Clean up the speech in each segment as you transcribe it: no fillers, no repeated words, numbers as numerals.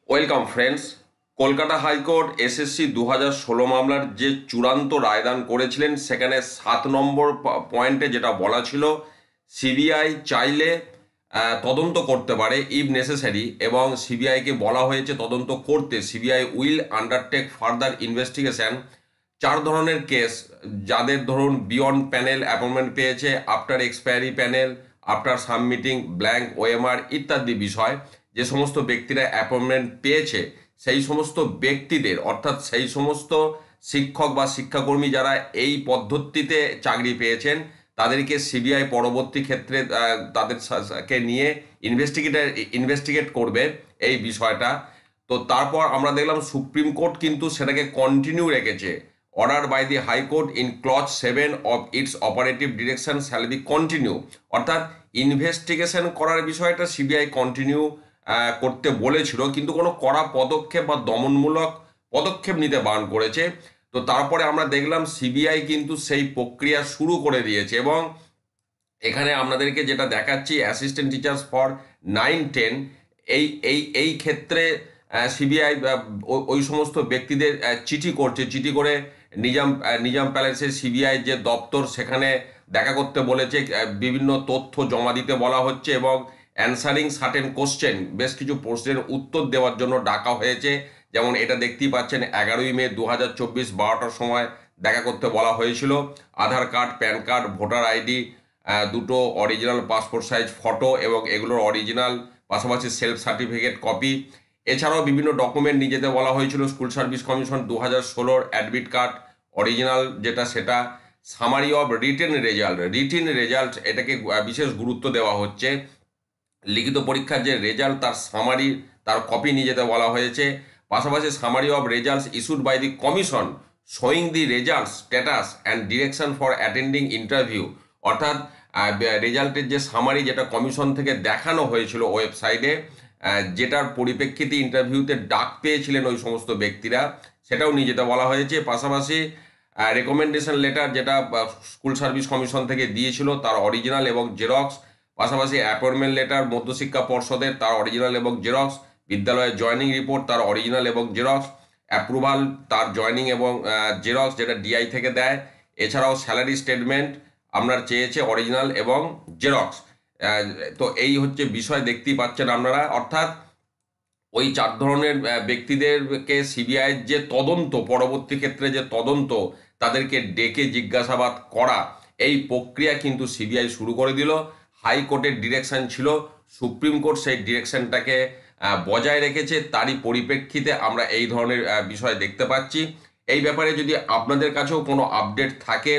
Welcome friends. Kolkata high court SSC 2016 মামলার যে চূড়ান্ত রায়দান করেছিলেন, সেখানে 7 নম্বর পয়েন্টে যেটা বলা ছিল, সিবিআই চাইলে তদন্ত করতে পারে ইফ নেসেসারি, এবং সিবিআইকে বলা হয়েছে তদন্ত করতে। CBI will undertake further investigation. 4 ধরনের কেস, যাদের ধরুন বিয়ন্ড প্যানেল অ্যাপয়েন্টমেন্ট পেয়েছে, after expiry panel, after submitting blank OMR ইত্যাদি বিষয়, যে সমস্ত ব্যক্তিরা অ্যাপয়েন্টমেন্ট পেয়েছে সেই সমস্ত ব্যক্তিদের, অর্থাৎ সেই সমস্ত শিক্ষক বা শিক্ষাকর্মী যারা এই পদ্ধতিতে চাকরি পেয়েছেন, তাদেরকে সিবিআই পরবর্তী ক্ষেত্রে তাদেরকে নিয়ে ইনভেস্টিগেট করবে এই বিষয়টা। তো তারপর আমরা দেখলাম সুপ্রিম কোর্ট কিন্তু সেটাকে কন্টিনিউ রেখেছে। Order by the high court in clause 7 of its operative direction shall be continue, অর্থাৎ ইনভেস্টিগেশন করার বিষয়টা সিবিআই কন্টিনিউ করতে বলেছিল, কিন্তু কোনো কড়া পদক্ষেপ বা দমনমূলক পদক্ষেপ নিতে বারণ করেছে। তো তারপরে আমরা দেখলাম সিবিআই কিন্তু সেই প্রক্রিয়া শুরু করে দিয়েছে, এবং এখানে আপনাদেরকে যেটা দেখাচ্ছি, অ্যাসিস্ট্যান্ট টিচার্স ফর 9-10, এই ক্ষেত্রে সিবিআই ওই সমস্ত ব্যক্তিদের চিঠি করছে, চিঠি করে নিজাম প্যালেসের সিবিআই যে দপ্তর, সেখানে দেখা করতে বলেছে, বিভিন্ন তথ্য জমা দিতে বলা হচ্ছে, এবং অ্যান্সারিং সার্টেন কোশ্চেন, বেশ কিছু প্রশ্নের উত্তর দেওয়ার জন্য ডাকা হয়েছে। যেমন এটা দেখতেই পাচ্ছেন, 11ই মে 2024 12টার সময় দেখা করতে বলা হয়েছিল। Aadhaar card, PAN card, voter ID, দুটো অরিজিনাল পাসপোর্ট সাইজ ফটো, এবং এগুলোর অরিজিনাল, পাশাপাশি সেলফ সার্টিফিকেট কপি। এছাড়াও বিভিন্ন ডকুমেন্ট নিয়ে যেতে বলা হয়েছিল। School service commission 2016 admit card original যেটা, সেটা সামারি অফ রিটেন রেজাল্ট, এটাকে বিশেষ গুরুত্ব দেওয়া হচ্ছে। লিখিত পরীক্ষার যে রেজাল্ট, তার সামারি, তার কপি নিয়ে যেতে বলা হয়েছে। পাশাপাশি summary of results issued by the commission showing the results status and direction for attending interview, অর্থাৎ রেজাল্টের যে সামারি, যেটা কমিশন থেকে দেখানো হয়েছিল ওয়েবসাইটে, যেটার পরিপ্রেক্ষিতে ইন্টারভিউতে ডাক পেয়েছিলেন ওই সমস্ত ব্যক্তিরা, সেটাও নিয়ে যেতে বলা হয়েছে। পাশাপাশি রেকমেন্ডেশন লেটার, যেটা স্কুল সার্ভিস কমিশন থেকে দিয়েছিল, তার অরিজিনাল এবং জেরক্স। পাশাপাশি অ্যাপয়েন্টমেন্ট লেটার মধ্যশিক্ষা পর্ষদের, তার অরিজিনাল এবং জেরক্স। বিদ্যালয়ের জয়নিং রিপোর্ট, তার অরিজিনাল এবং জেরক্স। অ্যাপ্রুভাল, তার জয়নিং এবং জেরক্স, যেটা ডিআই থেকে দেয়। এছাড়াও স্যালারি স্টেটমেন্ট আপনার চেয়েছে, অরিজিনাল এবং জেরক্স। তো এই হচ্ছে বিষয়, দেখতেই পাচ্ছেন আপনারা। অর্থাৎ ওই 4 ধরনের ব্যক্তিদেরকে সিবিআইয়ের যে তদন্ত, পরবর্তী ক্ষেত্রে যে তদন্ত, তাদেরকে ডেকে জিজ্ঞাসাবাদ করা, এই প্রক্রিয়া কিন্তু সিবিআই শুরু করে দিল। হাইকোর্টের ডিরেকশন ছিল, সুপ্রিম কোর্ট সেই ডিরেকশনটাকে বজায় রেখেছে। তারই পরিপ্রেক্ষিতে আমরা এই ধরনের বিষয় দেখতে পাচ্ছি। এই ব্যাপারে যদি আপনাদের কাছেও কোনো আপডেট থাকে,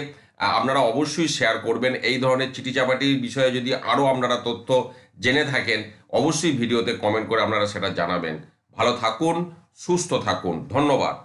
আপনারা অবশ্যই শেয়ার করবেন। এই ধরনের চিঠিচাপাটির বিষয়ে যদি আরও আপনারা তথ্য জেনে থাকেন, অবশ্যই ভিডিওতে কমেন্ট করে আপনারা সেটা জানাবেন। ভালো থাকুন, সুস্থ থাকুন, ধন্যবাদ।